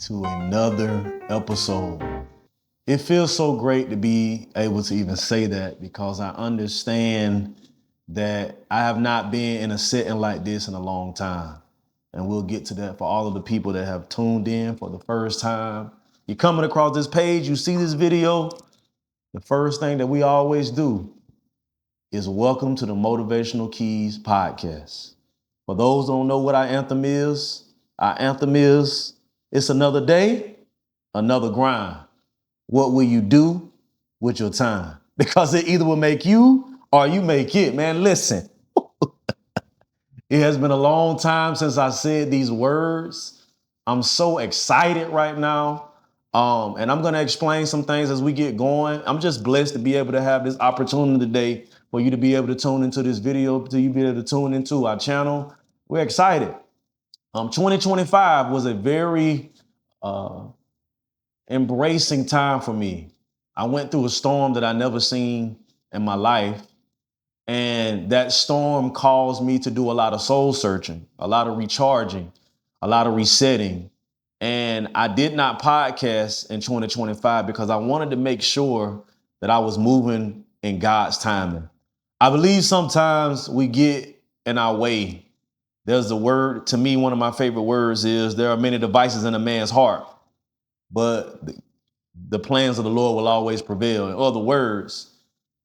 to another episode. It feels so great to be able to even say that because I understand that I have not been in a setting like this in a long time. And we'll get to that for all of the people that have tuned in for the first time. You're coming across this page, you see this video, the first thing that we always do is welcome to the Motivational Keys podcast. For those who don't know what our anthem is, it's another day, another grind. What will you do with your time? Because it either will make you or you make it. Man, listen, it has been a long time since I said these words. I'm so excited right now. And I'm going to explain some things as we get going. I'm just blessed to be able to have this opportunity today for you to be able to tune into this video, to you be able to tune into our channel. We're excited. 2025 was a very embracing time for me. I went through a storm that I never seen in my life. And that storm caused me to do a lot of soul searching, a lot of recharging, a lot of resetting. And I did not podcast in 2025 because I wanted to make sure that I was moving in God's timing. I believe sometimes we get in our way. There's a word, to me, one of my favorite words is there are many devices in a man's heart, but the plans of the Lord will always prevail. In other words,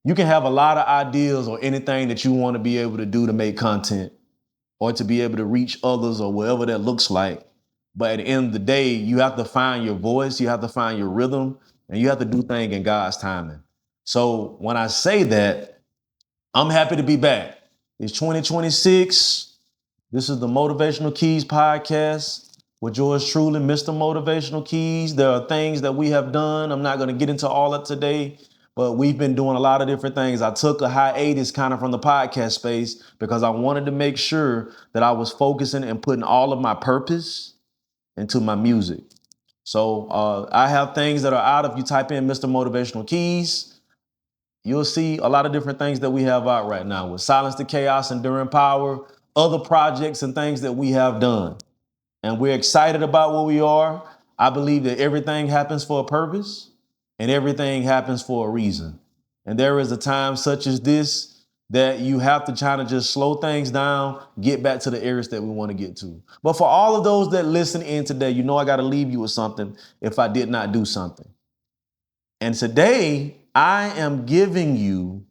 you can have a lot of ideas or anything that you want to be able to do to make content or to be able to reach others or whatever that looks like. But at the end of the day, you have to find your voice, you have to find your rhythm, and you have to do things in God's timing. So when I say that, I'm happy to be back. It's 2026. This is the Motivational Keys podcast with yours truly, Mr. Motivational Keys. There are things that we have done. I'm not going to get into all of today, but we've been doing a lot of different things. I took a hiatus kind of from the podcast space because I wanted to make sure that I was focusing and putting all of my purpose into my music. So I have things that are out. If you type in Mr. Motivational Keys, you'll see a lot of different things that we have out right now with Silence the Chaos, Enduring Power, other projects and things that we have done. And we're excited about where we are. I believe that everything happens for a purpose and everything happens for a reason. And there is a time such as this that you have to try to just slow things down, get back to the areas that we want to get to. But for all of those that listen in today, you know I got to leave you with something if I did not do something. And today I am giving you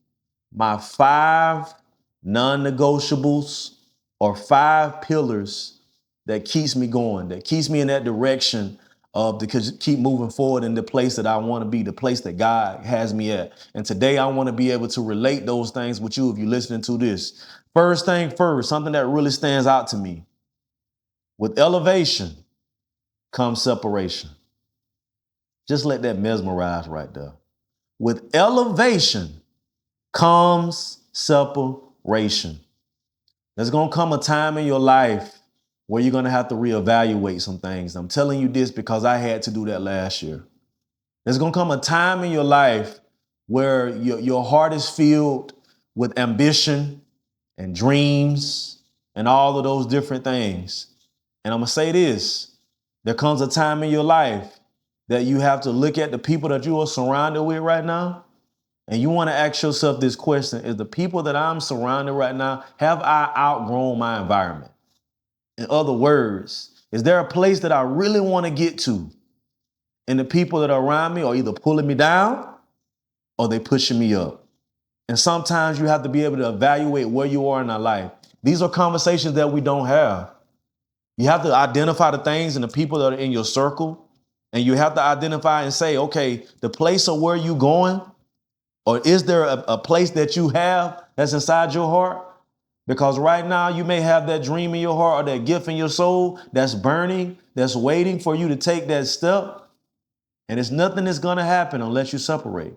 my 5 non-negotiables or 5 pillars that keeps me going, that keeps me in that direction of to keep moving forward in the place that I want to be, the place that God has me at. And today I want to be able to relate those things with you if you're listening to this. First thing first, something that really stands out to me. With elevation comes separation. Just let that mesmerize right there. With elevation comes separation. There's going to come a time in your life where you're going to have to reevaluate some things. I'm telling you this because I had to do that last year. There's going to come a time in your life where your heart is filled with ambition and dreams and all of those different things. And I'm going to say this, there comes a time in your life that you have to look at the people that you are surrounded with right now. And you want to ask yourself this question, is the people that I'm surrounded right now, have I outgrown my environment? In other words, is there a place that I really want to get to? And the people that are around me are either pulling me down or they pushing me up. And sometimes you have to be able to evaluate where you are in our life. These are conversations that we don't have. You have to identify the things and the people that are in your circle. And you have to identify and say, okay, the place of where you going, or is there a place that you have that's inside your heart? Because right now you may have that dream in your heart or that gift in your soul that's burning, that's waiting for you to take that step. And it's nothing that's going to happen unless you separate.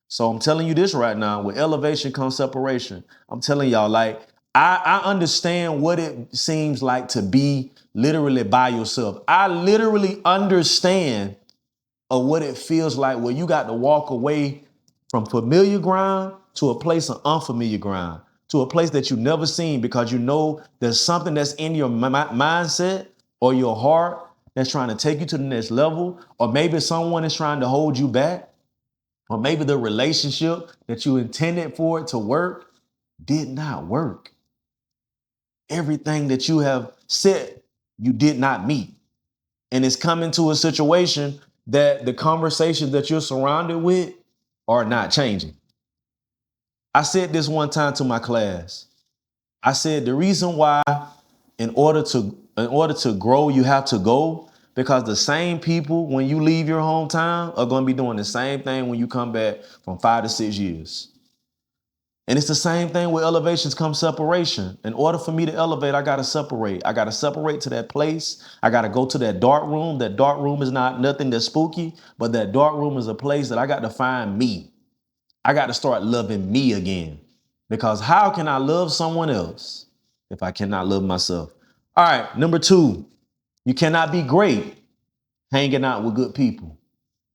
So I'm telling you this right now, with elevation comes separation. I'm telling y'all, like, I understand what it seems like to be literally by yourself. I literally understand of what it feels like where you got to walk away from familiar ground to a place of unfamiliar ground, to a place that you've never seen because you know there's something that's in your mindset or your heart that's trying to take you to the next level, or maybe someone is trying to hold you back, or maybe the relationship that you intended for it to work did not work. Everything that you have said you did not meet. And it's coming to a situation that the conversations that you're surrounded with are not changing. I said this one time to my class. I said the reason why in order to grow, you have to go, because the same people when you leave your hometown are going to be doing the same thing when you come back from 5 to 6 years. And it's the same thing with elevations come separation. In order for me to elevate, I got to separate. I got to separate to that place. I got to go to that dark room. That dark room is not nothing that's spooky, but that dark room is a place that I got to find me. I got to start loving me again. Because how can I love someone else if I cannot love myself? All right, number 2, you cannot be great hanging out with good people.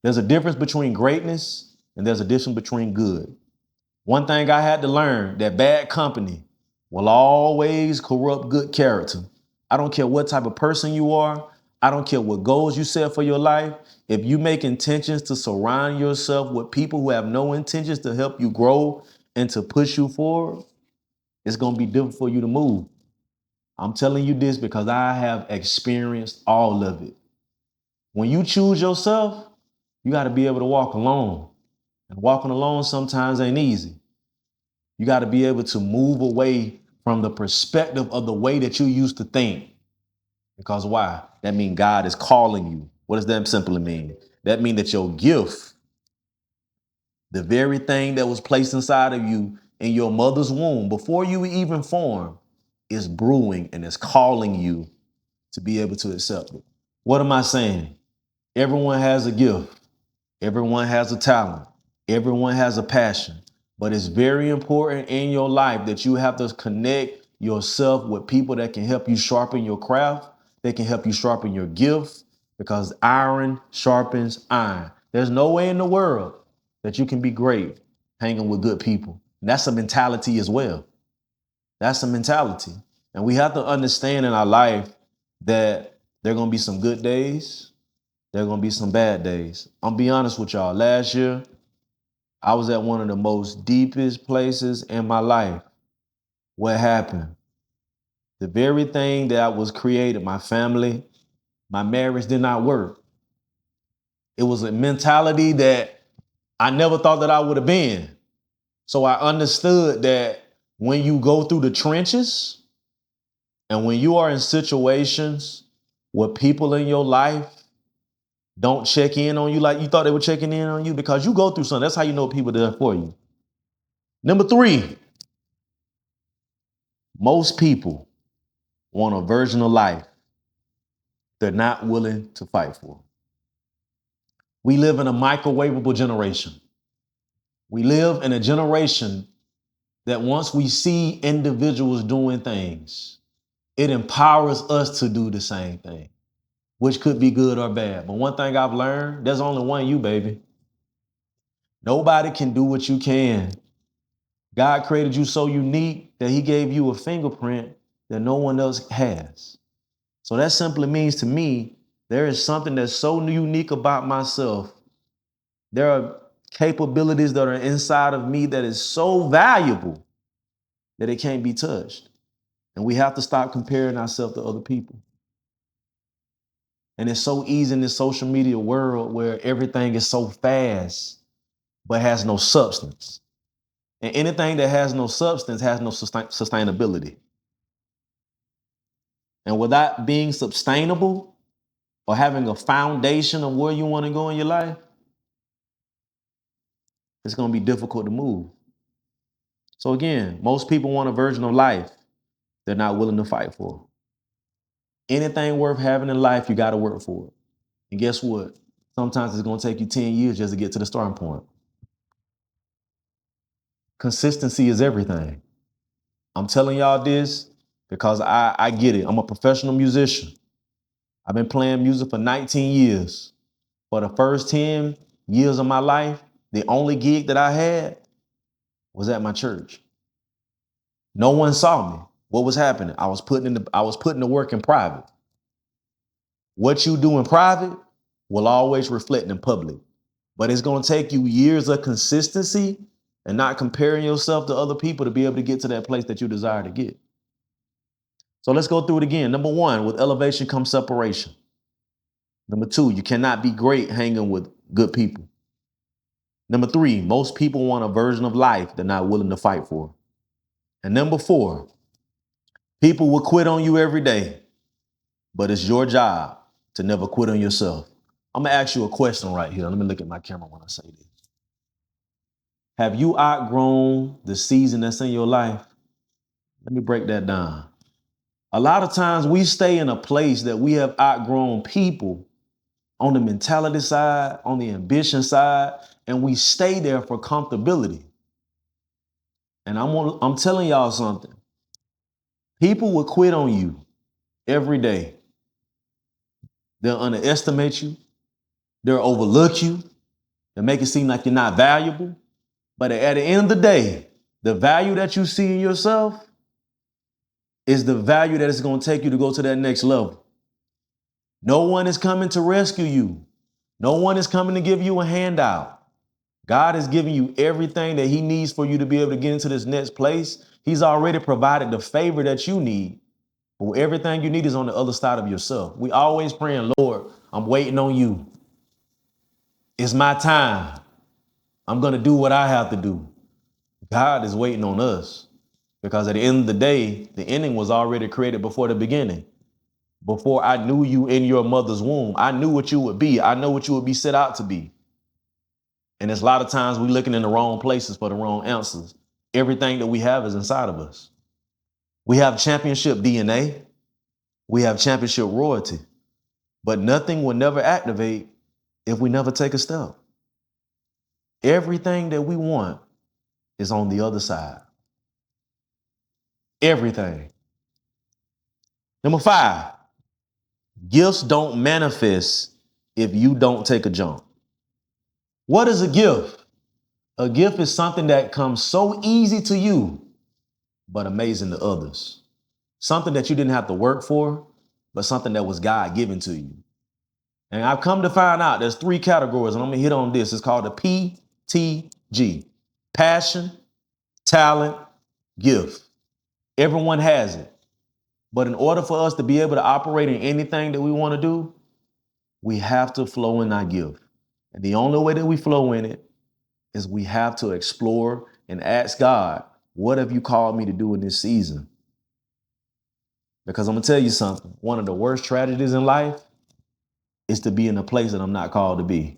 There's a difference between greatness and there's a difference between good. One thing I had to learn, that bad company will always corrupt good character. I don't care what type of person you are. I don't care what goals you set for your life. If you make intentions to surround yourself with people who have no intentions to help you grow and to push you forward, it's going to be difficult for you to move. I'm telling you this because I have experienced all of it. When you choose yourself, you got to be able to walk alone. And walking alone sometimes ain't easy. You got to be able to move away from the perspective of the way that you used to think. Because why? That means God is calling you. What does that simply mean? That means that your gift, the very thing that was placed inside of you in your mother's womb before you were even formed, is brewing and is calling you to be able to accept it. What am I saying? Everyone has a gift. Everyone has a talent. Everyone has a passion. But it's very important in your life that you have to connect yourself with people that can help you sharpen your craft. They can help you sharpen your gift, because iron sharpens iron. There's no way in the world that you can be great hanging with good people. And that's a mentality as well. That's a mentality. And we have to understand in our life that there are going to be some good days. There are going to be some bad days. I'm be honest with y'all. Last year, I was at one of the most deepest places in my life. What happened? The very thing that was created, my family, my marriage did not work. It was a mentality that I never thought that I would have been. So I understood that when you go through the trenches and when you are in situations where people in your life don't check in on you like you thought they were checking in on you, because you go through something. That's how you know people are there for you. Number 3, most people want a version of life they're not willing to fight for. We live in a microwavable generation. We live in a generation that once we see individuals doing things, it empowers us to do the same thing, which could be good or bad. But one thing I've learned, there's only one you, baby. Nobody can do what you can. God created you so unique that he gave you a fingerprint that no one else has. So that simply means to me, there is something that's so unique about myself. There are capabilities that are inside of me that is so valuable that it can't be touched. And we have to stop comparing ourselves to other people. And it's so easy in this social media world where everything is so fast, but has no substance. And anything that has no substance has no sustainability. And without being sustainable or having a foundation of where you want to go in your life, it's going to be difficult to move. So again, most people want a version of life they're not willing to fight for. Anything worth having in life, you got to work for it. And guess what? Sometimes it's going to take you 10 years just to get to the starting point. Consistency is everything. I'm telling y'all this because I get it. I'm a professional musician. I've been playing music for 19 years. For the first 10 years of my life, the only gig that I had was at my church. No one saw me. What was happening? I was putting the work in private. What you do in private will always reflect in public. But it's going to take you years of consistency and not comparing yourself to other people to be able to get to that place that you desire to get. So let's go through it again. Number one, with elevation comes separation. Number two, you cannot be great hanging with good people. Number three, most people want a version of life they're not willing to fight for. And number four, people will quit on you every day, but it's your job to never quit on yourself. I'm gonna ask you a question right here. Let me look at my camera when I say this. Have you outgrown the season that's in your life? Let me break that down. A lot of times we stay in a place that we have outgrown people on the mentality side, on the ambition side, and we stay there for comfortability. And I'm telling y'all something. People will quit on you every day. They'll underestimate you. They'll overlook you. They'll make it seem like you're not valuable. But at the end of the day, the value that you see in yourself is the value that it's going to take you to go to that next level. No one is coming to rescue you. No one is coming to give you a handout. God is giving you everything that he needs for you to be able to get into this next place. He's already provided the favor that you need. But everything you need is on the other side of yourself. We always praying, Lord, I'm waiting on you. It's my time. I'm going to do what I have to do. God is waiting on us because at the end of the day, the ending was already created before the beginning. Before I knew you in your mother's womb, I knew what you would be. I know what you would be set out to be. And there's a lot of times we're looking in the wrong places for the wrong answers. Everything that we have is inside of us. We have championship DNA. We have championship royalty. But nothing will never activate if we never take a step. Everything that we want is on the other side. Everything. Number 5, gifts don't manifest if you don't take a jump. What is a gift? A gift is something that comes so easy to you, but amazing to others. Something that you didn't have to work for, but something that was God given to you. And I've come to find out there's 3 categories, and I'm gonna hit on this. It's called the PTG. Passion, talent, gift. Everyone has it. But in order for us to be able to operate in anything that we want to do, we have to flow in our gift. And the only way that we flow in it is we have to explore and ask God, what have you called me to do in this season? Because I'm gonna tell you something. One of the worst tragedies in life is to be in a place that I'm not called to be.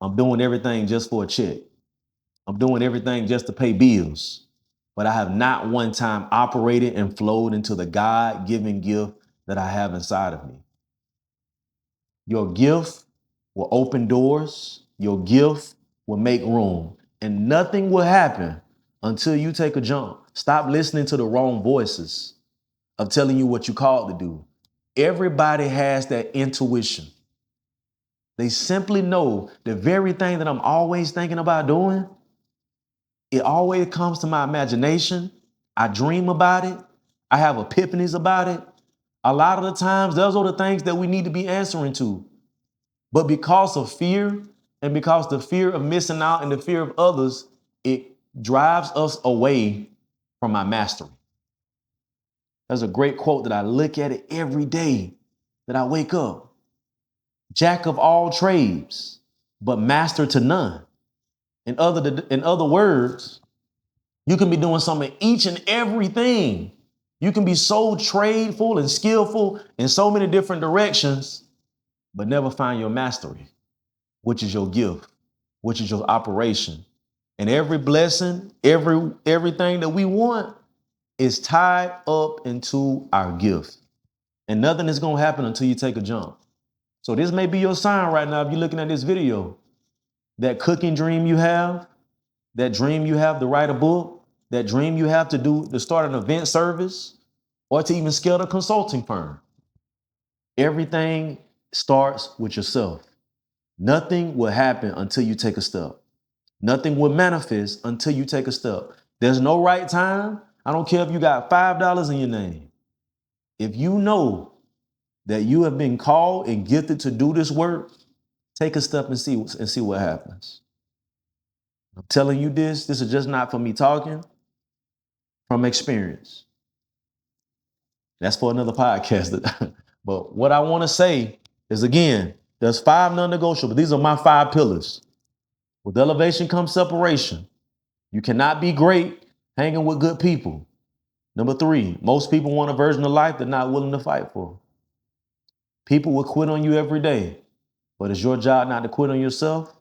I'm doing everything just for a check. I'm doing everything just to pay bills. But I have not one time operated and flowed into the God-given gift that I have inside of me. Your gift will open doors. Your gift will make room. And nothing will happen until you take a jump. Stop listening to the wrong voices of telling you what you're called to do. Everybody has that intuition. They simply know the very thing that I'm always thinking about doing, it always comes to my imagination. I dream about it. I have epiphanies about it. A lot of the times, those are the things that we need to be answering to. But because of fear and because the fear of missing out and the fear of others, it drives us away from our mastery. There's a great quote that I look at it every day that I wake up. Jack of all trades, but master to none. In other words, you can be doing something each and everything. You can be so tradeful and skillful in so many different directions, but never find your mastery, which is your gift, which is your operation. And every blessing, everything that we want is tied up into our gift. And nothing is going to happen until you take a jump. So this may be your sign right now if you're looking at this video. That cooking dream you have, that dream you have to write a book, that dream you have to start an event service, or to even scale a consulting firm. Everything starts with yourself. Nothing will happen until you take a step. Nothing will manifest until you take a step. There's no right time. I don't care if you got $5 in your name. If you know that you have been called and gifted to do this work, take a step and see what happens. I'm telling you this is just not for me talking, from experience. That's for another podcast. But what I want to say is, again, there's 5 non-negotiables. These are my 5 pillars. With elevation comes separation. You cannot be great hanging with good people. Number 3, most people want a version of life they're not willing to fight for. People will quit on you every day, but it's your job not to quit on yourself.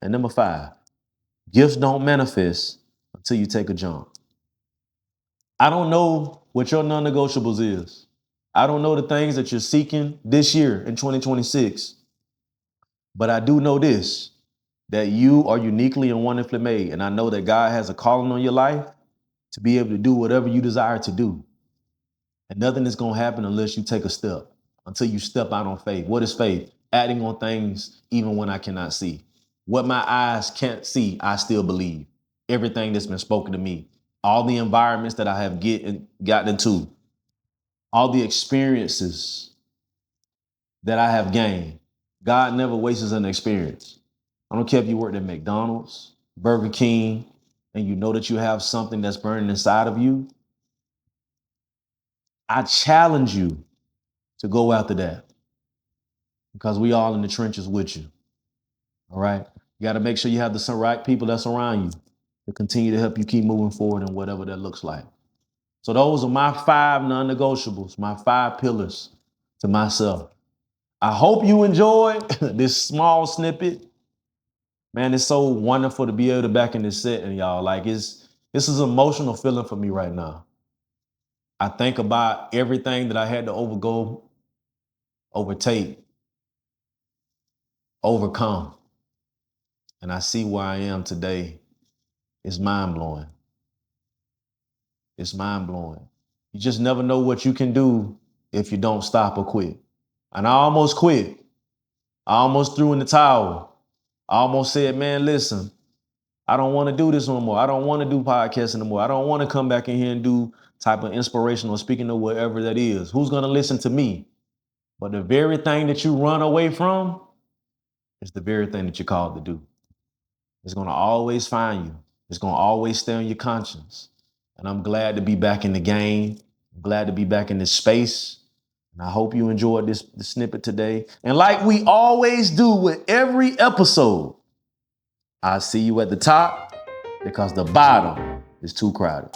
And number 5, gifts don't manifest until you take a jump. I don't know what your non-negotiables is. I don't know the things that you're seeking this year in 2026. But I do know this, that you are uniquely and wonderfully made. And I know that God has a calling on your life to be able to do whatever you desire to do. And nothing is going to happen unless you take a step, until you step out on faith. What is faith? Adding on things even when I cannot see. What my eyes can't see, I still believe. Everything that's been spoken to me, all the environments that I have gotten into, all the experiences that I have gained. God never wastes an experience. I don't care if you worked at McDonald's, Burger King, and you know that you have something that's burning inside of you. I challenge you to go after that, because we all in the trenches with you. All right. You got to make sure you have the right people that's around you to continue to help you keep moving forward in whatever that looks like. So those are my 5 non-negotiables, my 5 pillars to myself. I hope you enjoyed this small snippet. Man, it's so wonderful to be able to back in this setting, y'all. Like, this is an emotional feeling for me right now. I think about everything that I had to overtake, overcome. And I see where I am today. It's mind-blowing. It's mind-blowing. You just never know what you can do if you don't stop or quit. And I almost quit. I almost threw in the towel. I almost said, man, listen, I don't want to do this no more. I don't want to do podcasts anymore. I don't want to come back in here and do type of inspirational speaking or whatever that is. Who's going to listen to me? But the very thing that you run away from is the very thing that you're called to do. It's going to always find you. It's going to always stay on your conscience. And I'm glad to be back in the game. I'm glad to be back in this space. And I hope you enjoyed this snippet today. And like we always do with every episode, I see you at the top because the bottom is too crowded.